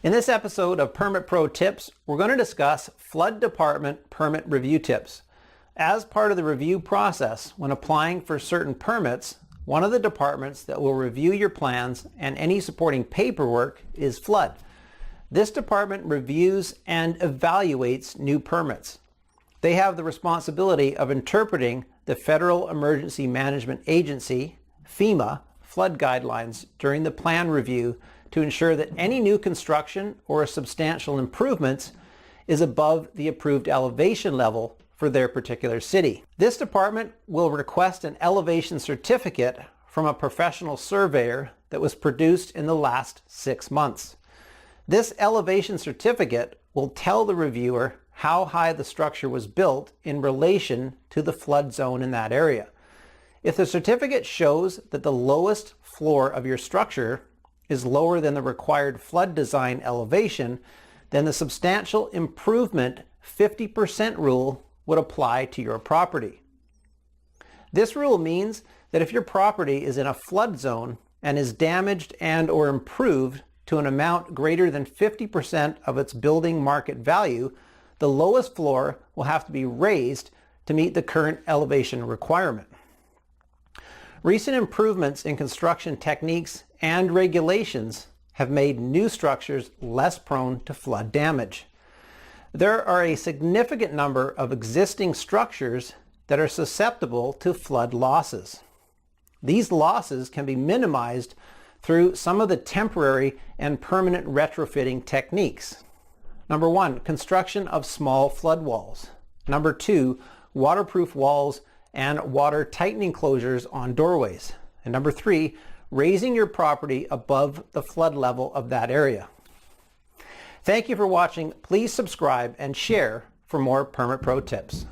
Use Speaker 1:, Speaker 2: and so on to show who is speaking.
Speaker 1: In this episode of Permit Pro Tips, we're going to discuss flood department permit review tips. As part of the review process, when applying for certain permits, one of the departments that will review your plans and any supporting paperwork is flood. This department reviews and evaluates new permits. They have the responsibility of interpreting the Federal Emergency Management Agency, FEMA, flood guidelines during the plan review to ensure that any new construction or substantial improvements is above the approved elevation level for their particular city. This department will request an elevation certificate from a professional surveyor that was produced in the last 6 months. This elevation certificate will tell the reviewer how high the structure was built in relation to the flood zone in that area. If the certificate shows that the lowest floor of your structure is lower than the required flood design elevation, then the substantial improvement 50% rule would apply to your property. This rule means that if your property is in a flood zone and is damaged and or improved to an amount greater than 50% of its building market value, the lowest floor will have to be raised to meet the current elevation requirement. Recent improvements in construction techniques and regulations have made new structures less prone to flood damage. There are a significant number of existing structures that are susceptible to flood losses. These losses can be minimized through some of the temporary and permanent retrofitting techniques. Number 1, construction of small flood walls. Number 2, waterproof walls and water tightening closures on doorways. And number 3, raising your property above the flood level of that area. Thank you for watching. Please subscribe and share for more Permit Pro tips.